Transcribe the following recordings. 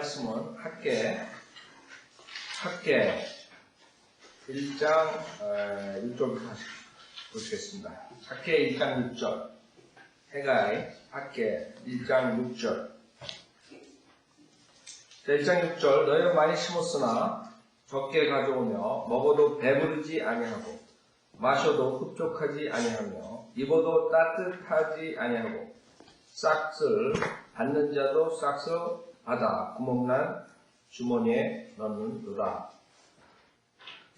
말씀은 학계 1장 6절부터 보시겠습니다. 학계 1장 6절, 해가이 학계 1장 6절. 자, 1장 6절, 너희는 많이 심었으나 적게 가져오며 먹어도 배부르지 아니하고 마셔도 흡족하지 아니하며 입어도 따뜻하지 아니하고 싹을 받는 자도 싹을 받아 구멍난 주머니에 넣는도다.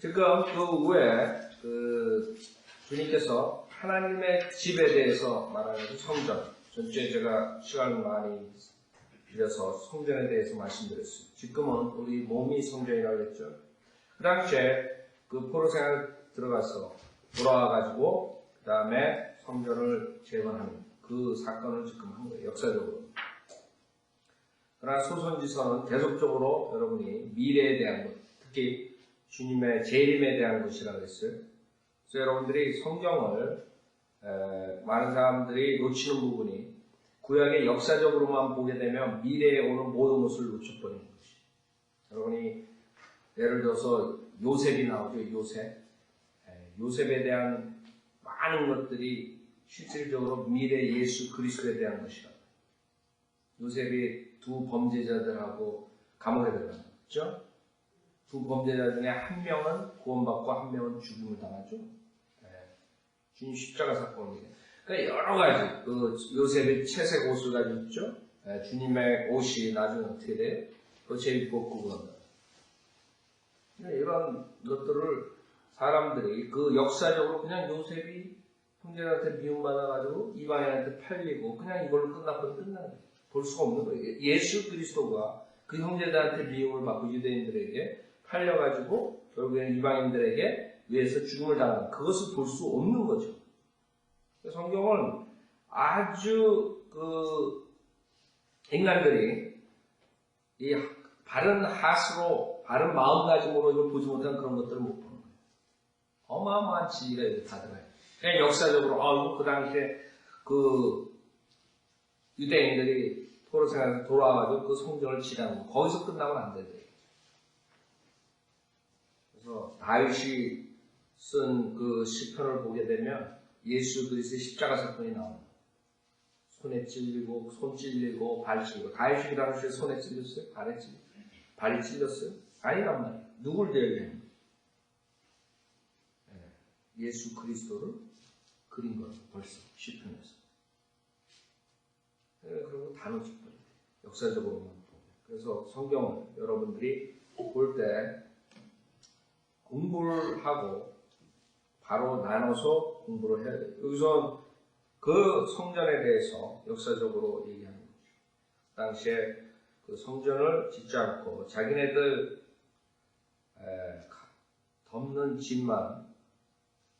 지금 그 후에 주님께서 하나님의 집에 대해서 말하는 성전, 전주에 제가 시간을 많이 빌려서 성전에 대해서 말씀드렸어요. 지금은 우리 몸이 성전이라고 했죠. 그 당시에 그 포로 생활 들어가서 돌아와가지고 그 다음에 성전을 재건하는 그 사건을 지금 한 거예요. 역사적으로. 그러나 소선지서는 계속적으로 여러분이 미래에 대한 것, 특히 주님의 재림에 대한 것이라고 했어요. 그래서 여러분들이 성경을 많은 사람들이 놓치는 부분이 구약의 역사적으로만 보게 되면 미래에 오는 모든 것을 놓쳐버리는 것이. 여러분이 예를 들어서 요셉이 나오죠. 요셉에 대한 많은 것들이 실질적으로 미래 예수 그리스도에 대한 것이다. 요셉이 두 범죄자들하고 감옥에 들어갔죠. 두 범죄자 중에 한 명은 구원받고 한 명은 죽음을 당하죠. 주님 십자가 사건이에요. 그러니까 여러 가지 그 요셉의 채색 옷을 가지고 있죠. 주님의 옷이 나중에 어떻게 돼요? 그 제일 벗고 그런다. 이런 것들을 사람들이 그 역사적으로 그냥 요셉이 형제들한테 미움받아가지고 이방인한테 팔리고 그냥 이걸로 끝나면 끝나는 거예요. 볼 수가 없는 거예요. 예수 그리스도가 그 형제들한테 미움을 받고 유대인들에게 팔려가지고 결국에는 이방인들에게 위해서 죽음을 당하는 그것을 볼 수 없는 거죠. 성경은 아주 인간들이 이 바른 하스로 바른 마음가짐으로 이걸 보지 못한 그런 것들을 못 보는 거예요. 어마어마한 진리가 다 들어가요. 그냥 역사적으로 그 당시에 그 유대인들이 포로 생활에서 돌아와가지고 그 성전을 지나는 거 거기서 끝나면 안 되죠. 그래서 다윗이 쓴 그 시편을 보게 되면 예수 그리스도의 십자가 사건이 나옵니다. 손에 찔리고 손 찔리고 발 찔리고 다윗이 그 당시에 손에 찔렸어요? 발에 찔렸어요? 발이 찔렸어요? 아니란 말이에요. 누굴 대하는 예수 그리스도를 그린 거예요. 벌써 시편에서. 그리고 다 놓쳐버려요. 역사적으로만 보면. 그래서 성경을 여러분들이 볼 때 공부를 하고 바로 나눠서 공부를 해야 돼요. 여기서 그 성전에 대해서 역사적으로 얘기하는 거죠. 당시에 그 성전을 짓지 않고 자기네들 덮는 집만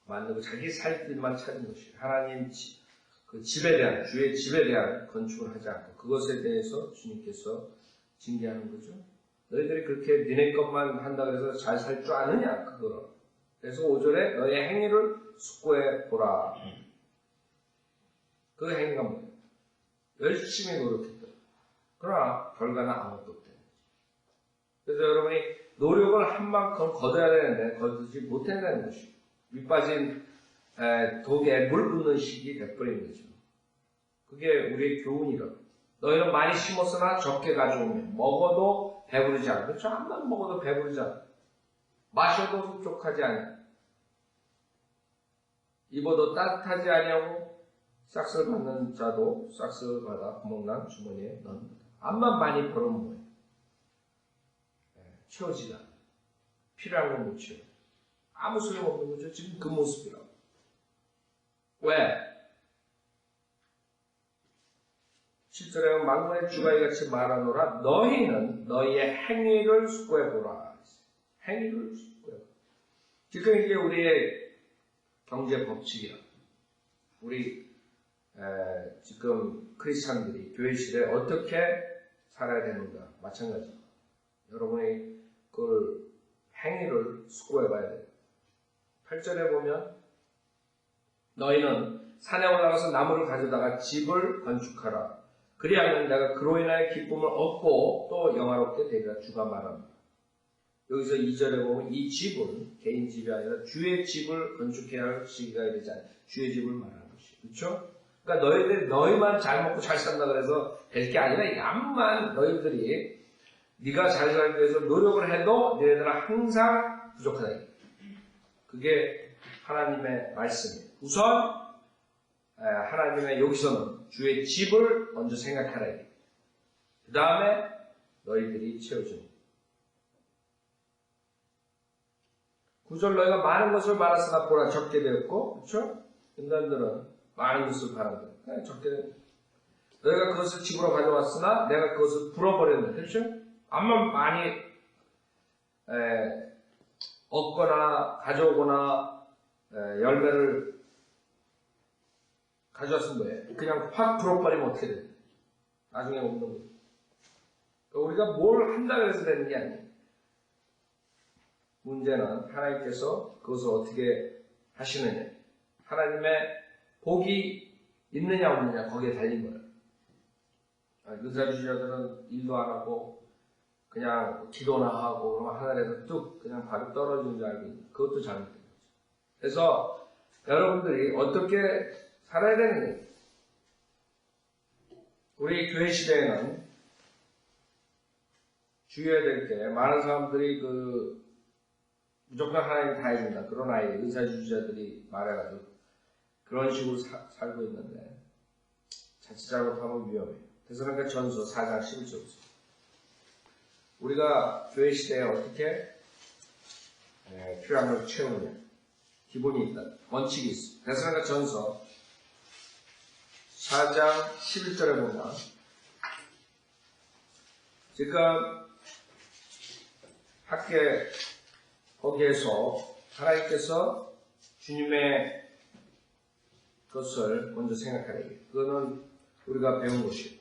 만들고 자기 살 길만 찾은 것이에요. 하나님 그 집에 대한, 주의 집에 대한 건축을 하지 않고 그것에 대해서 주님께서 징계하는 거죠. 너희들이 그렇게 니네 것만 한다고 해서 잘 살 줄 아느냐, 그거를. 그래서 5절에 너의 행위를 숙고해 보라. 그 행위가 뭐예요? 열심히 노력했다. 그러나 결과는 아무것도 없다. 그래서 여러분이 노력을 한 만큼 거둬야 되는데 거두지 못한다는 것이에요. 밑빠진 독에 물 붓는 식이 돼버린 거죠. 그게 우리의 교훈이라. 너희는 많이 심었으나 적게 가져오면 먹어도 배부르지 않아. 그렇죠? 한번 먹어도 배부르지 않아. 마셔도 흡족하지 않아. 입어도 따뜻하지 아니하고 싹을 받는 자도 싹을 받아 구멍난 주머니에 넣는다. 암만 많이 벌으면 뭐예요? 채워지지 않아. 필요한 건 못 채워. 아무 소용없는 거죠. 지금 그 모습이라고. 왜? 7절에 만군의 주가 이같이 말하노라. 너희는 너희의 행위를 숙고해보라. 행위를 숙고해보라. 지금 이게 우리의 경제 법칙이라. 우리 지금 크리스찬들이 교회 시대에 어떻게 살아야 되는가. 마찬가지입니다. 여러분이 그걸 행위를 숙고해봐야 돼요. 8절에 보면 너희는 산에 올라가서 나무를 가져다가 집을 건축하라. 그리하면 내가 그로 인하여 기쁨을 얻고 또 영화롭게 되리라. 주가 말합니다. 여기서 2절에 보면 이 집은 개인 집이 아니라 주의 집을 건축해야 할 시기가 되지 않아요. 주의 집을 말하는 것이에요. 그렇죠? 그러니까 너희만 잘 먹고 잘 산다 그래서 될 게 아니라 암만 너희들이 네가 잘 살기 위해서 노력을 해도 너희들은 항상 부족하다. 그게 하나님의 말씀이에요. 우선 하나님의 여기서는 주의 집을 먼저 생각하라. 그 다음에 너희들이 채워줍니다. 9절 너희가 많은 것을 바랐으나 보라 적게 되었고, 그렇죠? 인간들은 많은 것을 바란다. 적게 되었고, 너희가 그것을 집으로 가져왔으나 내가 그것을 불어버렸네. 그렇죠? 암만 많이 얻거나 가져오거나 열매를 가져왔으면 뭐예요? 그냥 확 불어버리면 어떻게 돼요? 나중에 없는 거예요. 그러니까 우리가 뭘 한다고 해서 되는 게 아니에요. 문제는 하나님께서 그것을 어떻게 하시느냐. 하나님의 복이 있느냐 없느냐 거기에 달린 거예요. 의사주의자들은 일도 안 하고 그냥 기도나 하고 그러면 하늘에서 뚝 그냥 바로 떨어지는 줄 알고 있는 그것도 잘못된 거죠. 그래서 여러분들이 어떻게 살아야 되느냐. 우리 교회 시대에는 주의해야 될 게 많은 사람들이 무조건 하나님 다 해준다. 그런 아이 의사주의자들이 말해가지고 그런 식으로 살고 있는데 자칫 잘못하면 위험해요. 그래서 전서 4장 11절 우리가 교회 시대에 어떻게 필요한 걸 채우느냐 기본이 있다. 원칙이 있어. 그래서 전서 4장 11절에 보면 지금 학계 거기에서 하나님께서 주님의 것을 먼저 생각하라. 그거는 우리가 배운 것이에요.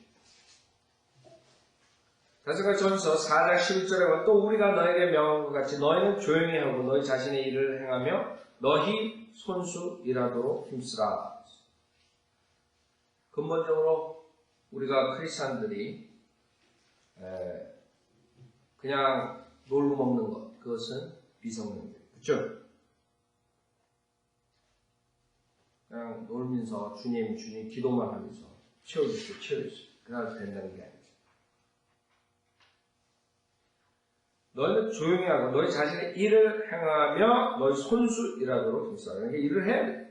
다시가 전서 4장 11절에 보면 또 우리가 너에게 명한 것 같이 너희는 조용히 하고 너희 자신의 일을 행하며 너희 손수 일하도록 힘쓰라. 근본적으로 우리가 크리스찬들이 그냥 놀고 먹는 것 그것은 비성능이에요. 그렇죠? 그냥 놀면서 주님 기도만 하면서 채워주세요. 그래서 된다는 게 아니죠. 너희는 조용히 하고 너희 자신의 일을 행하며 너희 손수 일하도록 힘쓰라. 그러니까 일을 해야 돼.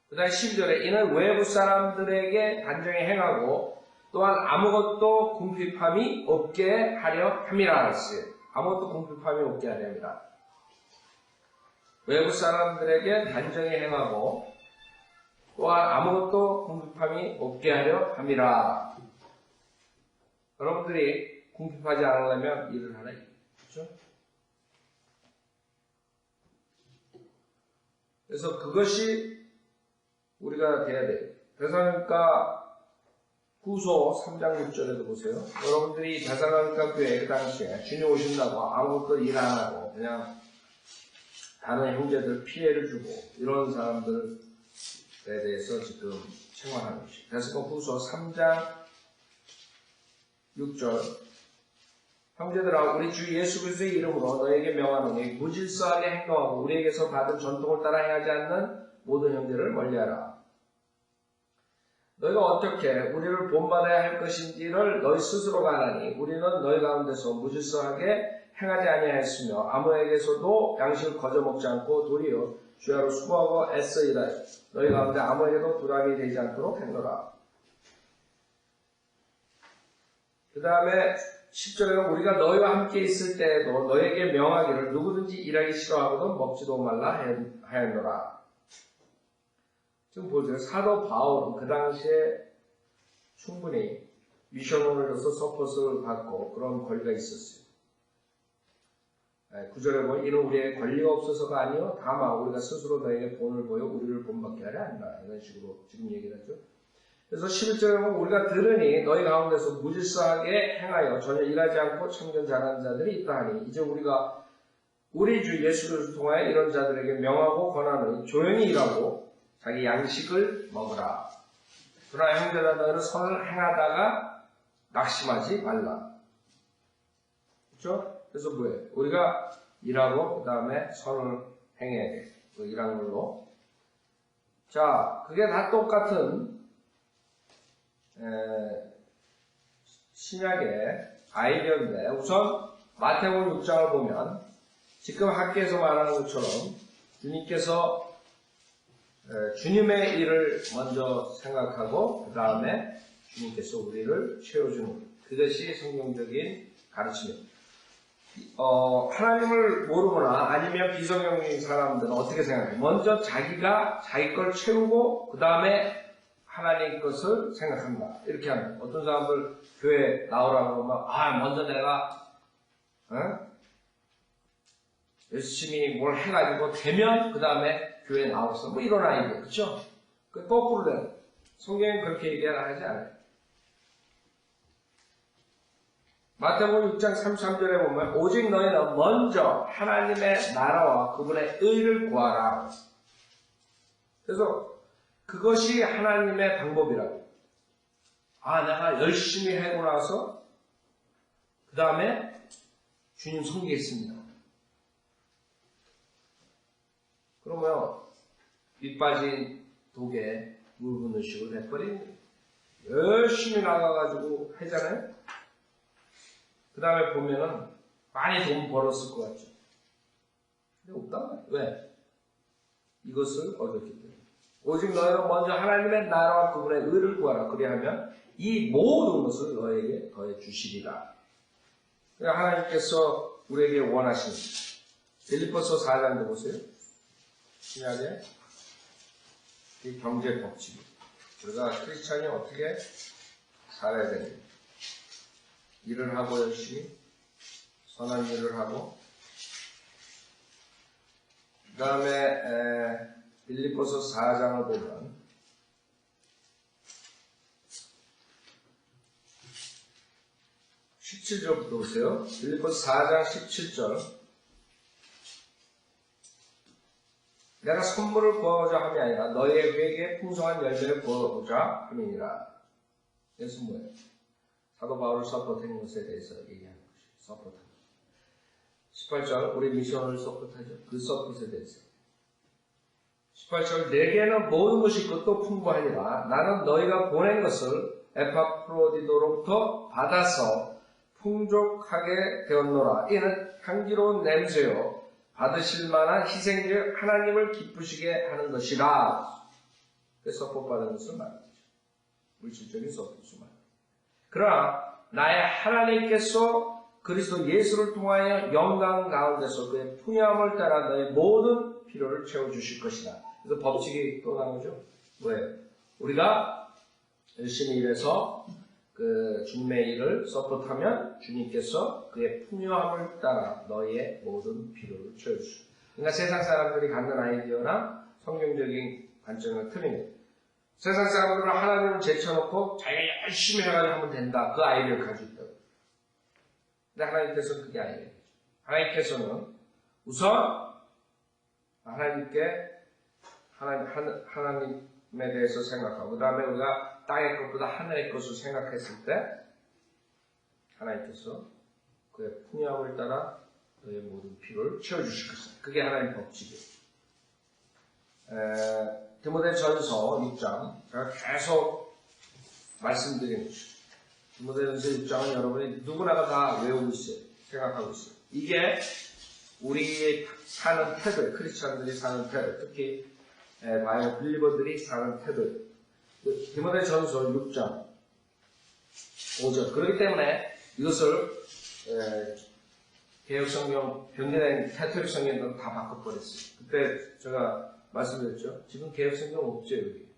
그 다음에 12절에 이는 외부 사람들에게 단정히 행하고 또한 아무것도 궁핍함이 없게 하려 함이라 했어요. 아무것도 궁핍함이 없게 하려 함이라. 외부 사람들에게 단정히 행하고 또한 아무것도 궁핍함이 없게 하려 함이라. 여러분들이 궁핍하지 않으려면 일을 하라. 그렇죠? 그래서 그것이 우리가 돼야 돼요. 그러니까 후서 3장 6절에도 보세요. 여러분들이 대사로니까 교회 그 당시에 주님 오신다고 아무것도 일 안 하고 그냥 다른 형제들 피해를 주고 이런 사람들에 대해서 지금 책망하는 것이에요. 그래서 후서 3장 6절 형제들아 우리 주 예수 그리스도의 이름으로 너에게 명하노니 무질서하게 행동하고 우리에게서 받은 전통을 따라 행하지 않는 모든 형제를 멀리하라. 너희가 어떻게 우리를 본받아야 할 것인지를 너희 스스로가 아나니 우리는 너희 가운데서 무질서하게 행하지 아니하였으며 아무에게서도 양식을 거저먹지 않고 도리어 주야로 수고하고 애써 일하여 너희 가운데 아무에게도 부담이 되지 않도록 했노라. 그 다음에 10절에는 우리가 너희와 함께 있을 때에도 너희에게 명하기를 누구든지 일하기 싫어하거든 먹지도 말라 하였노라. 지금 보세요. 사도 바울은 그 당시에 충분히 미션으로서 서포트를 받고 그런 권리가 있었어요. 9절에 보면 이는 우리의 권리가 없어서가 아니요 다만 우리가 스스로 너에게 본을 보여 우리를 본받게 하려 한다. 이런 식으로 지금 얘기를 하죠. 그래서 11절에 보면 우리가 들으니 너희 가운데서 무질서하게 행하여 전혀 일하지 않고 참견 잘하는 자들이 있다 하니 이제 우리가 우리 주 예수 그리스도를 통하여 이런 자들에게 명하고 권하노니 조용히 일하고 자기 양식을 먹으라. 그러나 형제들아 너희는 선을 행하다가 낙심하지 말라. 그렇죠? 그래서 뭐예요? 우리가 일하고 그 다음에 선을 행해야 돼. 그 일하는 걸로. 자, 그게 다 똑같은 신약의 아이디어인데 우선 마태복음 6장을 보면 지금 학교에서 말하는 것처럼 주님께서 주님의 일을 먼저 생각하고 그 다음에 주님께서 우리를 채워주는 그것이 성경적인 가르침입니다. 하나님을 모르거나 아니면 비성경적인 사람들은 어떻게 생각해요? 먼저 자기가 자기 걸 채우고 그 다음에 하나님 것을 생각한다. 이렇게 합니다. 어떤 사람들 교회 나오라고 그러면 먼저 내가 열심히 뭘 해가지고 되면 그 다음에 교회에 나와서 뭐 이런 아이디어 그렇죠? 그 거꾸로는 성경은 그렇게 얘기하지 않아요. 마태복음 6장 33절에 보면 오직 너희는 먼저 하나님의 나라와 그분의 의를 구하라. 그래서 그것이 하나님의 방법이라고. 내가 열심히 하고 나서 그 다음에 주님 섬기겠습니다. 그러면 밑 빠진 독에 물 붓는 식으로 돼버리는 거예요. 열심히 나가가지고 하잖아요. 그 다음에 보면은 많이 돈 벌었을 것 같죠. 근데 없다. 왜? 이것을 얻었기 때문에. 오직 너희는 먼저 하나님의 나라와 그분의 의를 구하라. 그리하면 이 모든 것을 너에게 더해 주시리라. 하나님께서 우리에게 원하시는 빌립보서 4장도 보세요. 신약의 이 경제 법칙. 우리가 크리스찬이 어떻게 살아야 되는지. 일을 하고 열심히 선한 일을 하고 그 다음에 빌립보서 4장을 보면 17절부터 보세요. 빌립보서 4장 17절 내가 선물을 구하고자 함이 아니라 너희의 회개에 풍성한 열매를 구하고자 함이니라. 그래서 뭐예요? 사도 바울을 서포트하는 것에 대해서 얘기하는 것이 서포트하는 것. 18절 우리 미션을 서포트하죠. 그 서포트에 대해서 18절 내게는 모든 것이 있고 또 풍부하니라. 나는 너희가 보낸 것을 에파프로디도로부터 받아서 풍족하게 되었노라. 이는 향기로운 냄새요 받으실 만한 희생제 하나님을 기쁘시게 하는 것이라. 그래서 서포트받은 것을 말하죠. 물질적인 서포트를 말하죠. 그러나 나의 하나님께서 그리스도 예수를 통하여 영광 가운데서 그의 풍요함을 따라 너의 모든 필요를 채워주실 것이다. 그래서 법칙이 또 나오죠. 왜? 우리가 열심히 일해서 그 주님의 일을 서포트하면 주님께서 그의 풍요함을 따라 너의 모든 필요를 채워주시고. 그러니까 세상 사람들이 갖는 아이디어나 성경적인 관점은 틀립니다. 세상 사람들은 하나님을 제쳐놓고 자기가 열심히 해가지고 하면 된다. 그 아이디어를 가지고 있다고. 근데 하나님께서는 그게 아니에요. 하나님께서는 우선 하나님에 대해서 생각하고 그 다음에 우리가 땅의 것보다 하늘의 것을 생각했을 때 하나님께서 그의 풍요함을 따라 너의 모든 필요를 채워주실 것입니다. 그게 하나님의 법칙이에요. 디모데전서 6장 제가 계속 말씀드리는 것이죠. 디모데전서 6장은 여러분이 누구나가 다 외우고 있어요. 생각하고 있어요. 이게 우리 사는 태도, 크리스찬들이 사는 태도, 특히 바이오 빌리버들이 사는 태도. 디모데전서 6장 5절. 그렇기 때문에 이것을 개혁성경, 변경된 캐톨릭 성경도 다 바꿔버렸어요. 그때 제가 말씀드렸죠. 지금 개혁성경 없죠, 여기.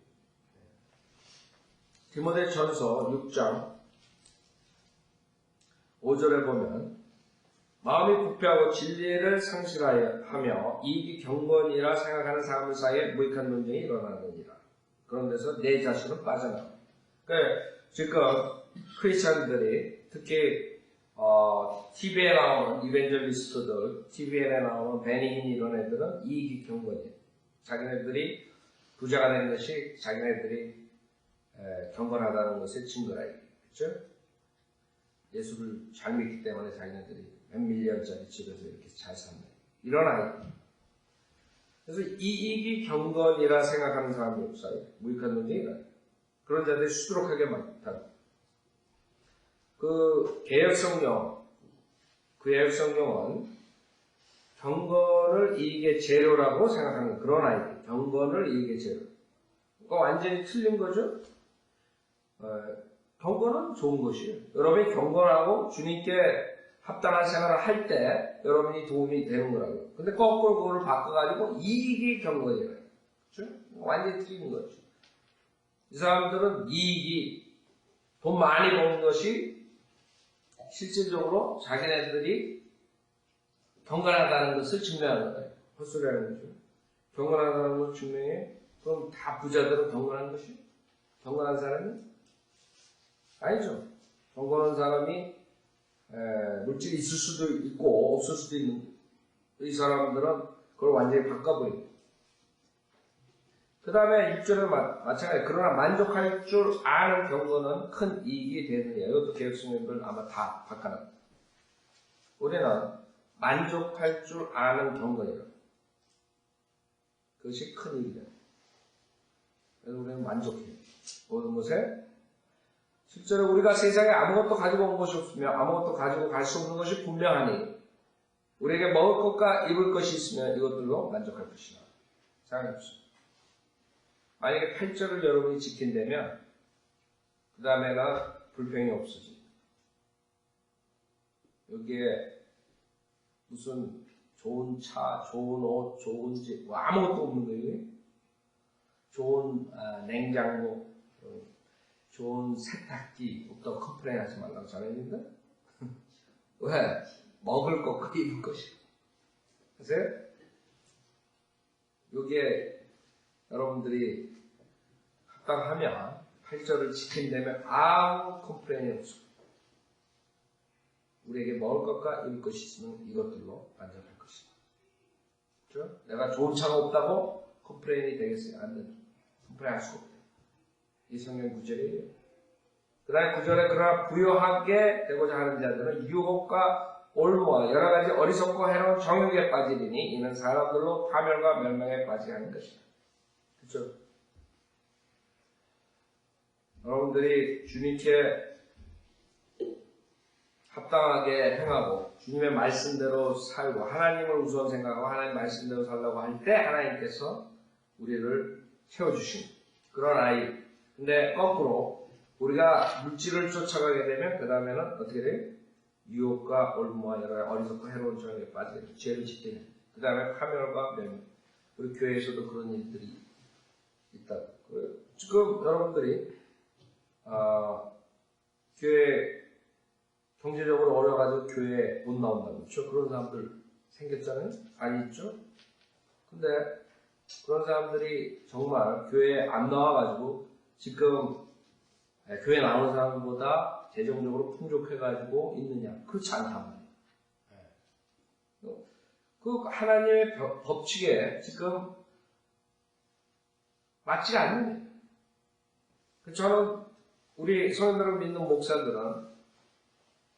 디모데전서 6장 5절에 보면 마음이 부패하고 진리를 상실하며 이익이 경건이라 생각하는 사람들 사이에 무익한 논쟁이 일어나느니라. 그런 데서 내 자신은 빠져나와. 그러니까 지금 크리스찬들이 특히 TV에 나오는 이벤젤리스트들, TV에 나오는 베니힌 이런 애들은 이익이 경건이에요. 자기네들이 부자가 된 것이 자기네들이 경건하다는 것의 증거라. 그렇죠? 예수를 잘 믿기 때문에 자기네들이 몇 밀리언짜리 집에서 이렇게 잘 산다. 이런 아이들. 그래서 이익이 경건이라 생각하는 사람이 없어요. 무익한 논쟁이다. 그런 자들이 수두룩하게 많다. 그 개혁성경, 그 개혁성경은 경건을 이익의 재료라고 생각하는 그런 아이들. 경건을 이익의 재료. 그거 완전히 틀린 거죠? 경건은 좋은 것이에요. 여러분이 경건하고 주님께 합당한 생활을 할 때 여러분이 도움이 되는 거라고요. 근데 거꾸로 그걸 바꿔가지고 이익이 경건이래요. 그렇죠? 완전히 틀린 거죠. 이 사람들은 이익이 돈 많이 버는 것이 실질적으로 자기네들이 경건하다는 것을 증명하는 거예요. 헛소리하는 거죠. 경건하다는 것을 증명해? 그럼 다 부자들은 경건한 것이? 경건한 사람이? 아니죠. 경건한 사람이 물질이 있을 수도 있고 없을 수도 있는 이 사람들은 그걸 완전히 바꿔버립니다. 그 다음에 6절은 마찬가지예요. 그러나 만족할 줄 아는 경건은 큰 이익이 되느냐. 이것도 개혁성경들 아마 다 바꿔놨다. 우리는 만족할 줄 아는 경건이라고. 그것이 큰 이익이다. 그래서 우리는 만족해요. 모든 것에. 실제로 우리가 세상에 아무것도 가지고 온 것이 없으며 아무것도 가지고 갈 수 없는 것이 분명하니 우리에게 먹을 것과 입을 것이 있으면 이것들로 만족할 것이다. 생각해보세요. 만약에 8절을 여러분이 지킨다면 그 다음에가 불평이 없어지. 여기에 무슨 좋은 차, 좋은 옷, 좋은 집 뭐 아무것도 없는 거예요. 좋은 냉장고, 좋은 세탁기 없다고 컴플레인하지 말라고 전해진다? 왜? 먹을 것과 입을 것이. 아세요? 여기에 여러분들이 합당하면 8절을 지킨다면 아무 컴플레인이 없어. 우리에게 먹을 것과 입을 것이 있으면 이것들로 만족할 것이다. 그렇죠? 내가 좋은 차가 없다고 컴플레인이 되겠어요? 안 되죠. 컴플레인 할 수가 없어요. 이 성경 구절이에요. 그 다음에 구절에 그러나 부유하게 되고자 하는 자들은 유혹과 올무와 여러 가지 어리석고 해로운 정욕에 빠지리니 이는 사람들로 파멸과 멸망에 빠지게 하는 것이다. 그렇죠? 여러분들이 주님께 합당하게 행하고 주님의 말씀대로 살고 하나님을 우선 생각하고 하나님 말씀대로 살라고 할 때 하나님께서 우리를 채워주신 그런 아이. 근데 거꾸로 우리가 물질을 쫓아가게 되면 그 다음에는 어떻게 돼요? 유혹과 올무와 여러 어리석고 해로운 정욕에 빠지게 돼요. 죄를 짓게 돼요. 그 다음에 파멸과 멸망. 우리 교회에서도 그런 일들이 있다. 지금 여러분들이 교회 경제적으로 어려워가지고 교회에 못 나온다고 그렇죠? 그런 사람들 생겼잖아요? 많이 있죠? 근데 그런 사람들이 정말 교회에 안 나와가지고 지금 교회 나오는 사람보다 재정적으로 풍족해가지고 있느냐? 그렇지 않단 말이에요. 그 하나님의 법칙에 지금 맞지가 않는 거예요. 저는 우리 성도들을 믿는 목사들은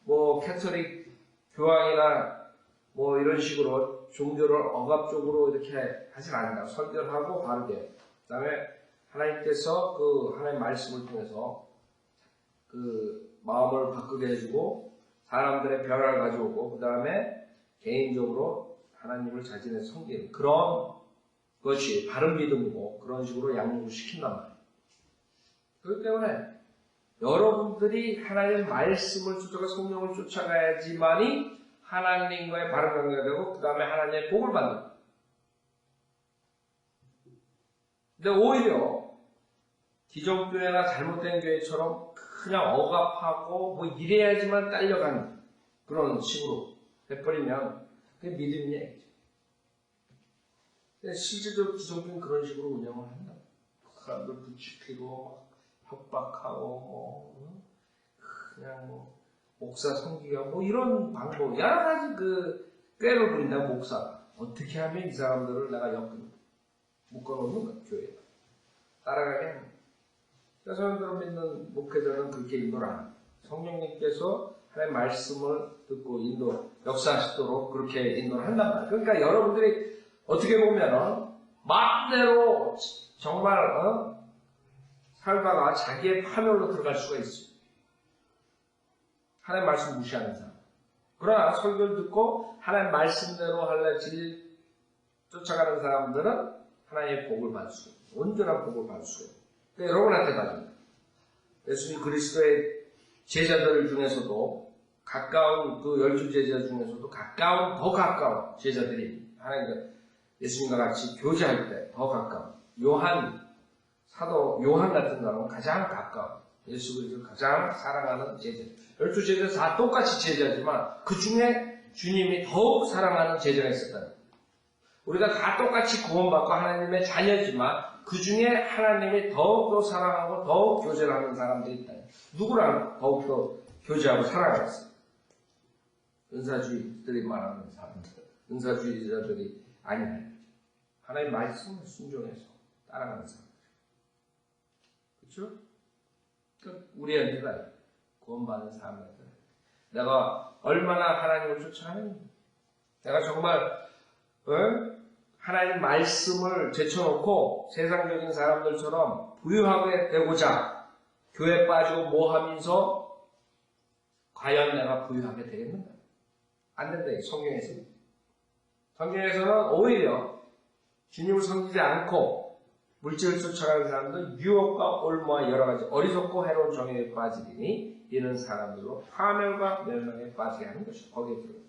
뭐 캐톨릭 교황이나 뭐 이런 식으로 종교를 억압적으로 이렇게 하진 않는다. 설교하고 바르게. 그 다음에 하나님께서 그 하나님 말씀을 통해서 그 마음을 바꾸게 해주고 사람들의 변화를 가져오고 그 다음에 개인적으로 하나님을 자신의 섬기는 그런 것이 바른 믿음이고 그런 식으로 양육을 시킨단 말이에요. 그렇기 때문에 여러분들이 하나님의 말씀을 쫓아가 성령을 쫓아가야지만이 하나님과의 바른 관계가 되고 그 다음에 하나님의 복을 받는. 근데 오히려 기존교회나 잘못된 교회처럼 그냥 억압하고 뭐 이래야지만 딸려가는 그런 식으로 해버리면 그게 믿음이냐 이죠. 실제적으로 기존교회는 그런 식으로 운영을 한다. 사람들 부추기고 협박하고 그냥 목사 섬기고 뭐 이런 방법 여러 가지 그 꾀를 부린다고 목사 어떻게 하면 이 사람들을 내가 묶어놓는 거야 교회에 따라가게 하는 거야. 성령으로 믿는 목회자는 그렇게 인도를 안 해요. 성령님께서 하나님의 말씀을 듣고 역사하시도록 그렇게 인도를 한단 말이에요. 그러니까 여러분들이 어떻게 보면은 마음대로 정말 살다가 자기의 파멸로 들어갈 수가 있어요. 하나님의 말씀 무시하는 사람. 그러나 설교를 듣고 하나님의 말씀대로 할래 쫓아가는 사람들은 하나님의 복을 받을 수 있어요. 온전한 복을 받을 수 있어요. 그러니까 여러분한테 가집니다. 예수님 그리스도의 제자들 중에서도 가까운 그 12 제자 중에서도 더 가까운 제자들이 하나님과 예수님과 같이 교제할 때 더 가까운 사도 요한 같은 사람은 가장 가까운 예수 그리스도를 가장 사랑하는 제자. 12 제자 다 똑같이 제자지만 그 중에 주님이 더욱 사랑하는 제자가 있었다는 거예요. 우리가 다 똑같이 구원받고 하나님의 자녀지만 그 중에 하나님이 더욱더 사랑하고 더욱 교제를 하는 사람들이 있다. 누구랑 더욱더 교제하고 사랑하겠어요? 은사주의들이 말하는 사람들, 은사주의자들이 아니에요. 하나님의 말씀을 순종해서 따라가는 사람들. 그렇죠? 우리한테가 구원받는 사람들. 내가 얼마나 하나님을 쫓아하는지, 내가 정말 하나님 말씀을 제쳐놓고 세상적인 사람들처럼 부유하게 되고자 교회 빠지고 뭐하면서 과연 내가 부유하게 되겠는가? 안 된다. 성경에서는. 성경에서는 오히려 주님을 섬기지 않고 물질을 쫓아가는 사람들은 유혹과 올무와 여러 가지 어리석고 해로운 정욕에 빠지리니 이런 사람들로 파멸과 멸망에 빠지게 하는 것이다. 거기에 들어요.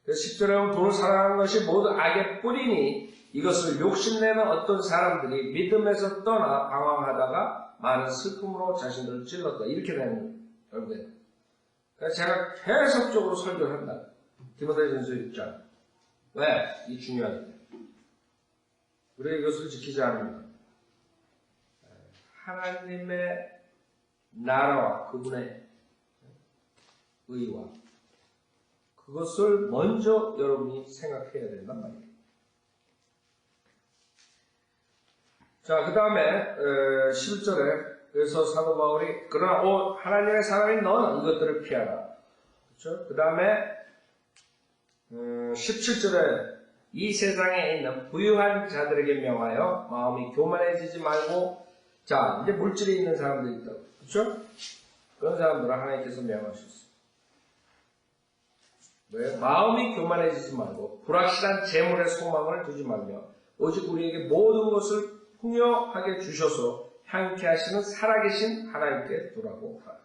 그래서 10절에 보면 돈을 사랑하는 것이 모두 악의 뿌리니 이것을 욕심내는 어떤 사람들이 믿음에서 떠나 방황하다가 많은 슬픔으로 자신들을 찔렀다. 이렇게 되는 거예요. 결국에. 그래서 제가 계속적으로 설교를 한다. 디모데전서 6장. 왜? 이 중요하기. 우리가 이것을 지키지 않으면 하나님의 나라와 그분의 의와 그것을 먼저 여러분이 생각해야 된단 말이에요. 자, 그 다음에 11절에 그래서 사도 바울이 그러나 하나님의 사람인 너는 이것들을 피하라. 그렇죠? 그 다음에 17절에 이 세상에 있는 부유한 자들에게 명하여 마음이 교만해지지 말고 자 이제 물질이 있는 사람들이 있다고. 그렇죠? 그런 사람들은 하나님께서 명하셨어요. 왜? 마음이 교만해지지 말고 불확실한 재물의 소망을 두지 말며 오직 우리에게 모든 것을 풍요하게 주셔서 향케 하시는 살아계신 하나님께 두라고 하셨어요.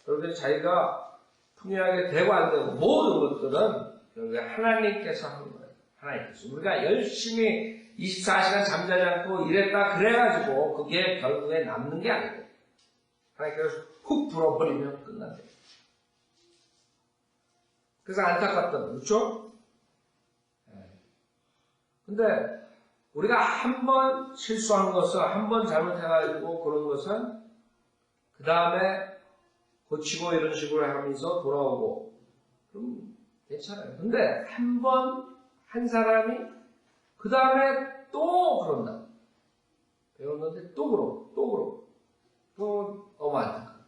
여러분들이 자기가 풍요하게 되고 안 되고 모든 것들은 결국에 하나님께서 하는 거예요. 하나님께서. 우리가 열심히 24시간 잠자지 않고 일했다 그래가지고 그게 결국에 남는 게 아니고 하나님께서 훅 불어버리면 끝난대요. 그래서 안타깝다. 그렇죠? 근데 우리가 한 번 실수한 것은 한 번 잘못해가지고 그런 것은 그 다음에 고치고 이런 식으로 하면서 돌아오고 그럼 괜찮아요. 근데 한 번 한 사람이 그 다음에 또 그런다. 배웠는데 또 그러고 또 너무 안타까워.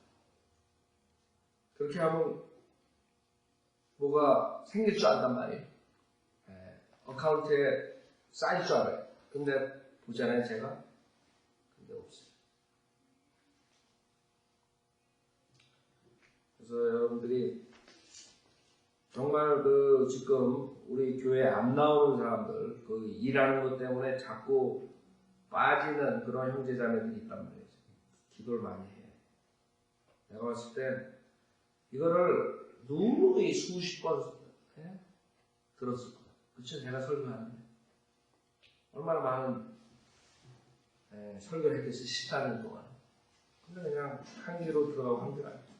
그렇게 하면 뭐가 생길 줄 안단 말이에요. 어카운트에 쌓일 줄 알아요. 근데 보잖아요, 제가. 근데 없어요. 그래서 여러분들이 정말 지금 우리 교회에 안 나오는 사람들, 일하는 것 때문에 자꾸 빠지는 그런 형제자매들이 있단 말이에요. 기도를 많이 해. 내가 봤을 땐 이거를 누누이 수십 번 들었을 거야. 그쵸? 제가 설교하는데. 얼마나 많은 설교를 했겠어요. 14년 동안. 근데 그냥 한 귀로 들어가고 한 귀로 안 들어가고.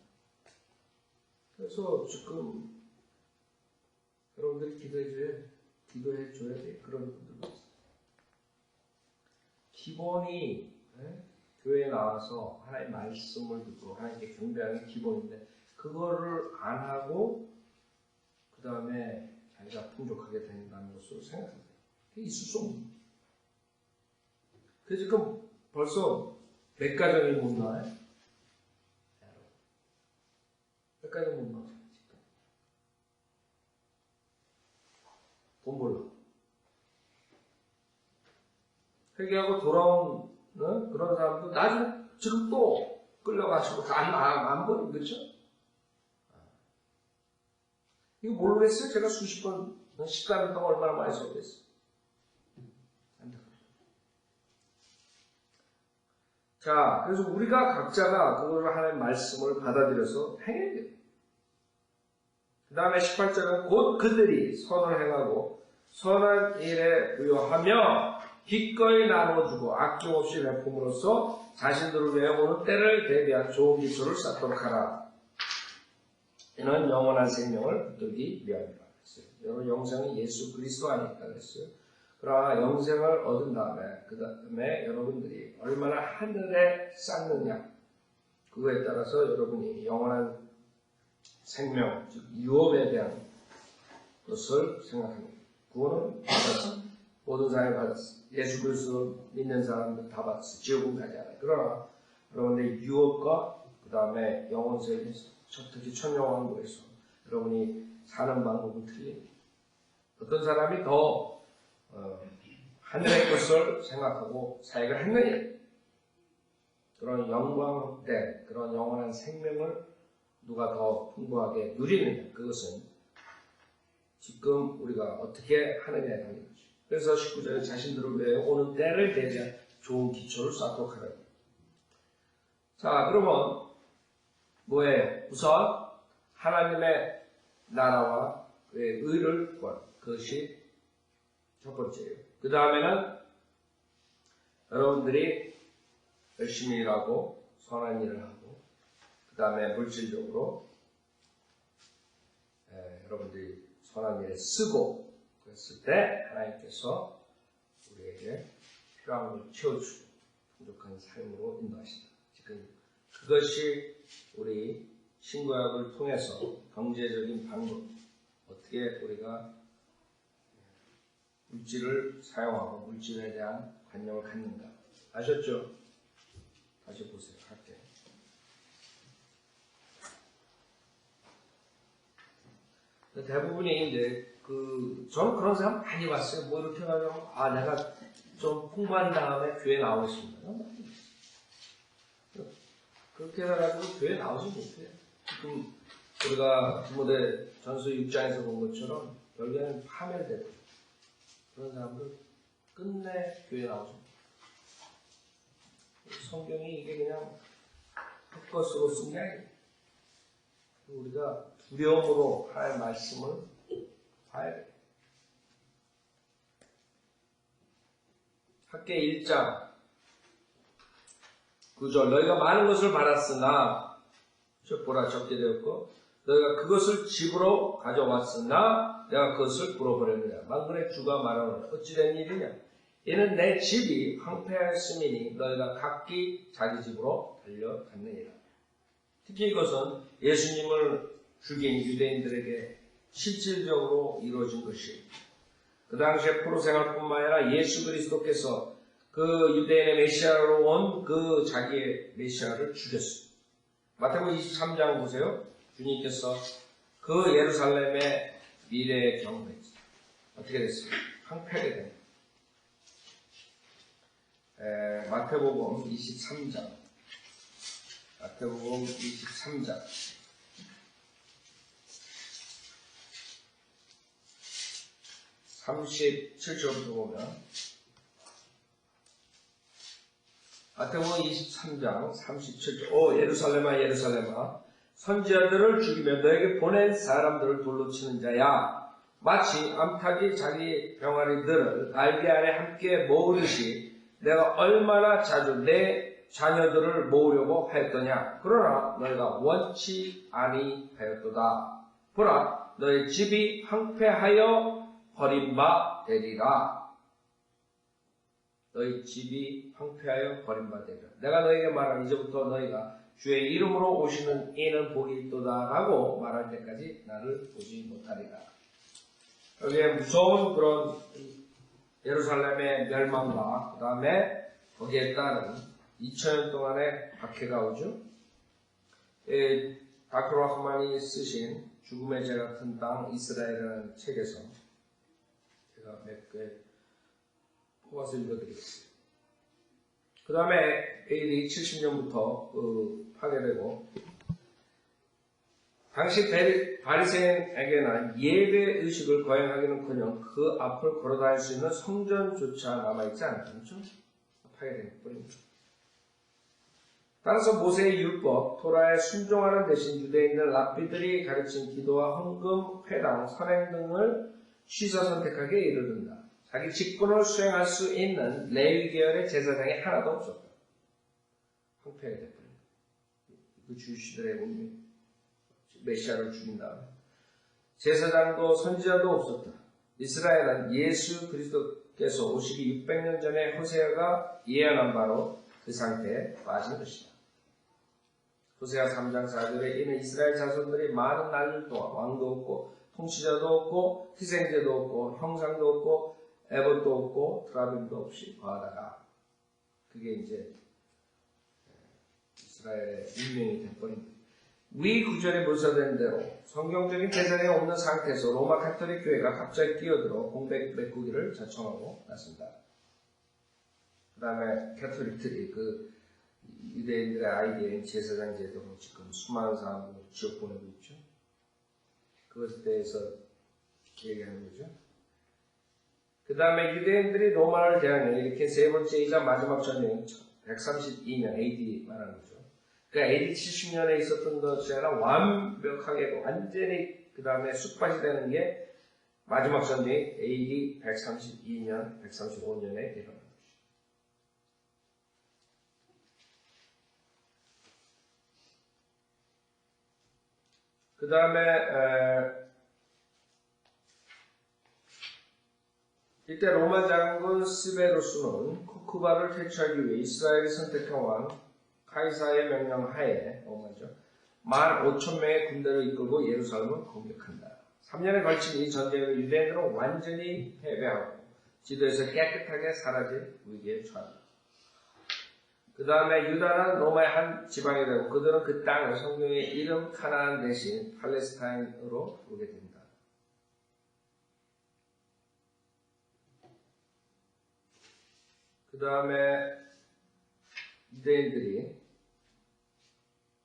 그래서 지금 여러분들이 기도해줘야 돼. 그런 분들도 있어요. 기본이 교회에 나와서 하나님의 말씀을 듣고 하나님께 경배하는 게 기본인데 그거를 안 하고 그 다음에 자기가 풍족하게 된다는 것으로 생각해요. 그게 있을 수 없는. 그래서 지금 벌써 몇 가정이 못 나와요? 몇 가정이 못 나와요? 돈 벌러. 회개하고 돌아온 그런 사람도 나중에 지금 또 끌려가시고 안 버리고 그렇죠? 이거 모르겠어요? 제가 수십 번 식사하는 동안 얼마나 많이 써겠어요. 자, 그래서 우리가 각자가 그걸 하나님의 말씀을 받아들여서 행해야 돼요. 그 다음에 18절은 곧 그들이 선을 행하고 선한 일에 부여하며 기꺼이 나눠주고 아낌없이 베품으로써 자신들을 위해 오는 때를 대비한 좋은 기초를 쌓도록 하라. 이는 영원한 생명을 붙들기 위함이라 했어요. 여러분 영생은 예수 그리스도 아니까 그랬어요. 그러나 영생을 얻은 다음에 그 다음에 여러분들이 얼마나 하늘에 쌓느냐 그거에 따라서 여러분이 영원한 생명, 즉 유업에 대한 것을 생각합니다. 구원은 받았어. 모든 사람이 받았어. 예수 그리스도 믿는 사람들 다 받았어. 지옥은 가지 않아요. 그러나 여러분의 유업과 그 다음에 영혼세계, 특히 천영왕국에서 여러분이 사는 방법은 틀립니다. 어떤 사람이 더 하늘의 것을 생각하고 사역을 했느냐 그런 영광된 그런 영원한 생명을 누가 더 풍부하게 누리느냐 그것은 지금 우리가 어떻게 하느냐에 달린 거죠. 그래서 19절에 자신들을 위해 오는 때를 대비한 좋은 기초를 쌓도록 하라고. 자, 그러면 뭐예요? 우선 하나님의 나라와 그의 의를 구하는 그것이 첫 번째예요. 그 다음에는 여러분들이 열심히 일하고 선한 일을 하고 그 다음에 물질적으로 여러분들이 선한 일에 쓰고 그랬을 때 하나님께서 우리에게 필요한 걸 채워주고 풍족한 삶으로 인도하신다. 지금 그것이 우리 신구약을 통해서 경제적인 방법 어떻게 우리가 물질을 사용하고 물질에 대한 관념을 갖는가 아셨죠? 다시 보세요. 할게요. 대부분이 이제 저는 그런 사람 많이 봤어요. 뭐 이렇게 해가지고 내가 좀 풍부한 다음에 교회 나오겠습니다. 그렇게 해가지고 교회 나오지 못해요. 지금 우리가 디모데 전서 6장에서 본 것처럼 결국에는 파멸되고 그런 사람들 끝내 교회 나오지 못해요. 성경이 이게 그냥 헛것으로 쓴 게 아니에요. 우리가 두려움으로 하나님의 말씀을 봐야 돼요. 학계 1장 9절 너희가 많은 것을 받았으나 보라 적게 되었고 너희가 그것을 집으로 가져왔으나 내가 그것을 불어버렸느냐 만군의 주가 말하노라 어찌 된 일이냐 이는 내 집이 황폐하였음이니 너희가 각기 자기 집으로 달려갔느니라. 특히 이것은 예수님을 죽인 유대인들에게 실질적으로 이루어진 것이에요. 그 당시에 포로 생활뿐만 아니라 예수 그리스도께서 그 유대인의 메시아로 온 그 자기의 메시아를 죽였어요. 마태복음 23장 보세요. 주님께서 그 예루살렘의 미래의 경험을 했어요. 어떻게 됐어요? 황폐하게 됩니다. 마태복음 23장 37절부터 보면 마태복음 23장 37절 오 예루살렘아 예루살렘아 선지자들을 죽이며 너에게 보낸 사람들을 돌로 치는 자야 마치 암탉이 자기 병아리들을 날개 아래 함께 모으듯이 내가 얼마나 자주 내 자녀들을 모으려고 하였더냐. 그러나 너희가 원치 아니하였도다. 보라 너희 집이 황폐하여 버림바 되리라. 너희 집이 황폐하여 버림바 되리라. 내가 너희에게 말하는 이제부터 너희가 주의 이름으로 오시는 이는 복이 있도다 라고 말할 때까지 나를 보지 못하리라. 여기에 무서운 그런 예루살렘의 멸망과 그 다음에 거기에 따른 2000년 동안의 박해가 오죠. 다크 라흐만이 쓰신 죽음의 재 같은 땅 이스라엘이라는 책에서 제가 몇 개 뽑아서 읽어드리겠습니다. 그 다음에 AD 70년부터 파괴되고 당시 바리새인에게는 예배 의식을 거행하기는커녕 그 앞을 걸어다닐 수 있는 성전조차 남아있지 않죠. 파괴된 뿌립니다. 따라서 모세의 율법, 토라에 순종하는 대신 유대인들 랍비들이 가르친 기도와 헌금, 회당, 선행 등을 취사 선택하게 이르른다. 자기 직분을 수행할 수 있는 레위 계열의 제사장이 하나도 없었다. 황폐하게 되어버립니다. 그 주시들의 운명, 메시아를 죽인 다음에 제사장도 선지자도 없었다. 이스라엘은 예수 그리스도께서 오시기 600년 전에 호세아가 예언한 바로 그 상태에 빠진 것이다. 호세아 3장 4절에 이는 이스라엘 자손들이 많은 날 동안 왕도 없고 통치자도 없고 희생제도 없고 형상도 없고 에봇도 없고 트라빔도 없이 거하다가 그게 이제 이스라엘의 운명이 돼버립니다. 위 구절에 묘사된 대로 성경적인 대상이 없는 상태에서 로마 카톨릭 교회가 갑자기 끼어들어 공백 메꾸기를 자청하고 났습니다. 그 다음에 카톨릭들이 그 유대인들의 아이디어인 제사장 제도로 지금 수많은 사람을 지옥 보내고 있죠. 그것에 대해서 얘기하는 거죠. 그 다음에 유대인들이 로마를 대항해 일으킨 세 번째이자 마지막 전쟁은 132년 AD 말하는 거죠. 그러니까 AD 70년에 있었던 것이 아니라 완벽하게 완전히 그 다음에 쑥밭이 되는 게 마지막 전쟁이 AD 132년, 135년에 일어난 것이죠. 그 다음에 이때 로마 장군 스베루스는 쿠쿠바를 퇴치하기 위해 이스라엘이 선택한 왕 카이사의 명령 하에 15,000명의 군대를 이끌고 예루살렘을 공격한다. 3년에 걸친 이 전쟁을 유대인들은 완전히 패배하고 지도에서 깨끗하게 사라질 위기에 처한다. 그 다음에 유다는 로마의 한 지방이 되고 그들은 그 땅을 성경의 이름 카나안 대신 팔레스타인으로 부르게 됩니다. 그 다음에 유대인들이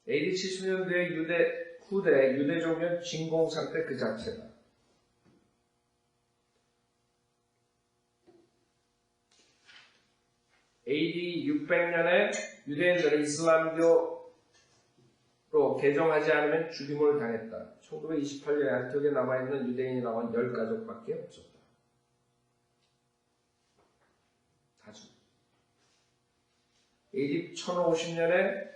AD 70년대의 후대 유대 종교 진공 상태 그 자체다. AD 600년에 유대인들은 이슬람교로 개종하지 않으면 죽임을 당했다. 1928년에 안티옥에 남아있는 유대인이 나온 10가족밖에 없었다. 다 죽었다. AD 1050년에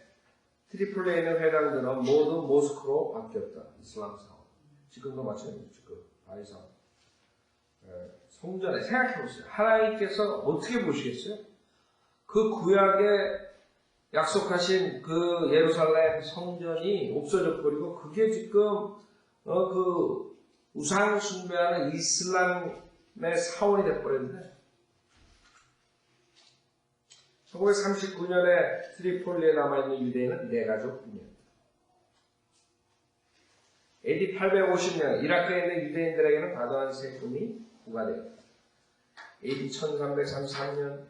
트리폴리에 있는 회당들은 모두 모스크로 바뀌었다. 이슬람 사원. 지금도 마찬가지죠. 그 바이상. 성전에 생각해보세요. 하나님께서 어떻게 보시겠어요? 그 구약에 약속하신 그 예루살렘 성전이 없어져 버리고 그게 지금 그 우상 숭배하는 이슬람의 사원이 돼버렸는데 1939년에 트리폴리에 남아있는 유대인은 4가족뿐이었다. AD 850년 이라크에 있는 유대인들에게는 과도한 세금이 부과되었다. AD 1333년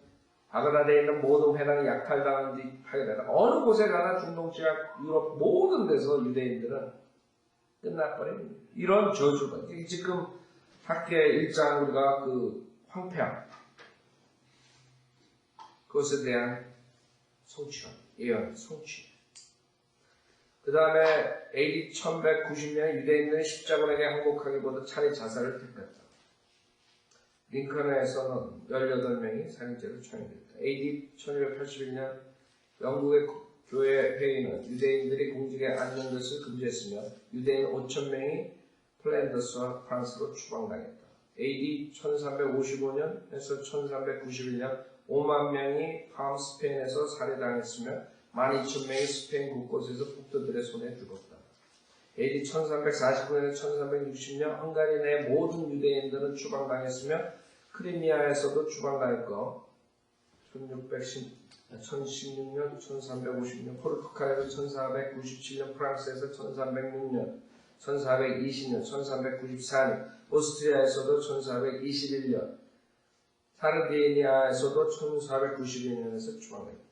바그다드에 있는 모든 회당이 약탈당한 뒤 파괴되다. 어느 곳에 가나 중동 지역, 유럽 모든 데서 유대인들은 끝나버립니다. 이런 저주가 지금 학계 1장 우리가 그 황폐함 그것에 대한 성취론, 예언, 성취. 그 다음에 AD 1190년에 유대인들은 십자군에게 항복하기보다 차라리 자살을 택했다. 링컨에서는 18명이 살인죄로 처형됐다. AD 1281년 영국의 교회 회의는 유대인들이 공직에 앉는 것을 금지했으며 유대인 5,000명이 플랜더스와 프랑스로 추방당했다. AD 1355년에서 1391년 5만 명이 팜 스페인에서 살해당했으며 12,000명이 스페인 곳곳에서 북도들의 손에 죽었다. AD 1349년에서 1360년 헝가리 내 모든 유대인들은 추방당했으며 크리미아에서도 추방당했고 1610 1016년, 1356년, 포르투갈에서 1497년, 프랑스에서 1306년, 1420년, 1394년, 오스트리아에서도 1421년, 사르디니아에서도 1492년에서 추방됩니다.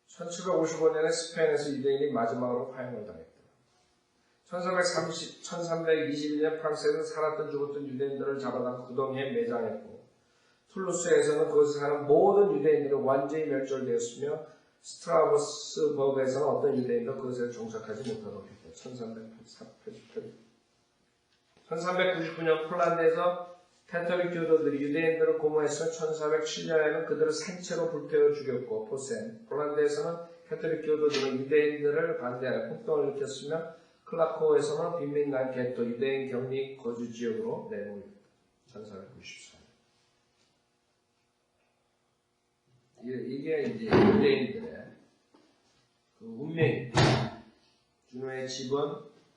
1755년에 스페인에서 유대인이 마지막으로 파행을 당했다. 1321년 프랑스에서 살았던 죽었던 유대인들을 잡아다 구덩이에 매장했고, 툴루스에서는 그곳에 사는 모든 유대인들은 완전히 멸절되었으며, 스트라스버그에서는 어떤 유대인도 그것에 정착하지 못하도록 했다. 1399년 폴란드에서 캐톨릭 교도들이 유대인들을 고문했으며 1407년에는 그들을 산채로 불태워 죽였고, 폴란드에서는 캐톨릭 교도들은 유대인들을 반대하여 폭동을 일으켰으며 클라코에서는 빈민간 게토 유대인 격리 거주 지역으로 내몰렸다. 1494년. 이게 이제 유대인들의 그 운명입니다. 준호의 집은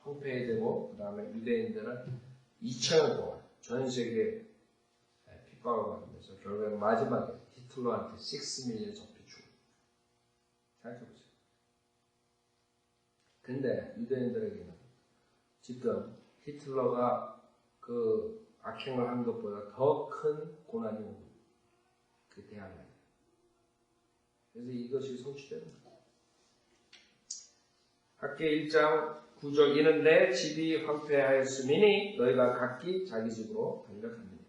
황폐되고, 그 다음에 유대인들은 2000년 동안 전 세계에 핍박을 받으면서 결국에 마지막에 히틀러한테 6밀리언 적폐 죽음. 생각해보세요. 근데 유대인들에게는 지금 히틀러가 그 악행을 한 것보다 더 큰 고난이 오고 그 대항을. 그래서 이것이 성취되는 거예요. 학계 1장 9절 이는 내 집이 황폐하였음이니 너희가 각기 자기 집으로 반격합니다.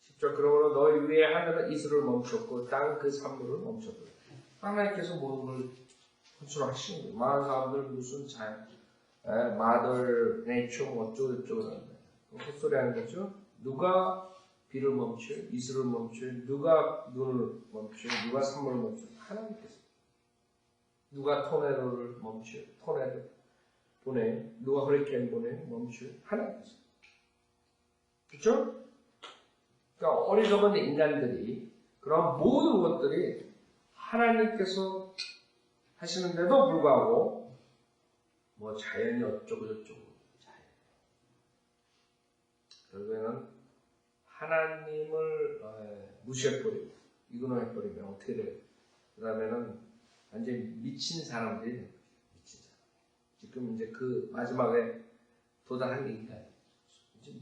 10절 그러므로 너희 위에 하늘은 이슬을 멈췄고 땅 그 산물을 멈췄다. 하나님께서 모든 걸 컨트롤하시는 거예요. 많은 사람들 무슨 마들 네이처 어쩌고저쩌고 하는데 헛소리 하는 거죠. 누가 비를 멈춰요? 이슬을 멈춰요? 누가 눈을 멈춰요? 누가 산물을 멈춰요? 하나님께서. 누가 토네로를 멈춰요? 토네로 보내요? 누가 허리케인 보내요? 멈춰요? 하나님께서. 그렇죠? 그러니까 어리석은 인간들이 그런 모든 것들이 하나님께서 하시는데도 불구하고 뭐 자연이 어쩌고 저쩌고 결국에는 하나님을 무시해버리고 이그노해버리면 어떻게 돼요? 그 다음에는 완전히 미친 사람들이 돼요. 미친 사람. 지금 이제 그 마지막에 도달한 얘기가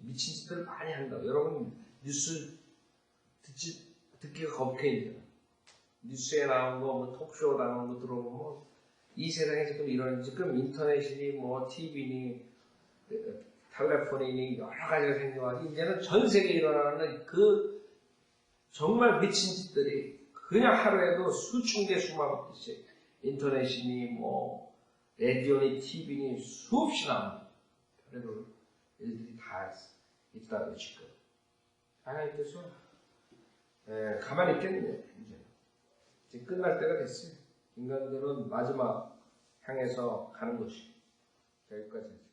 미친 짓들을 많이 한다고. 여러분 뉴스 듣기가 겁해요. 뉴스에 나온 거, 뭐 톡쇼 나온 거 들어보면 이 세상에 지금 인터넷이니 뭐 TV니 텔레폰이니 여러 가지가 생겨가지고 이제는 전 세계에 일어나는 그 정말 미친 짓들이 그냥 하루에도 수천 개 수만 개씩 인터넷이니 뭐 라디오니 TV니 수없이 나옵니다. 그래도 일들이 다 있다고 지금 하나님께서 가만히 있겠네요. 이제 끝날 때가 됐어요. 인간들은 마지막 향해서 가는 것이 여기까지.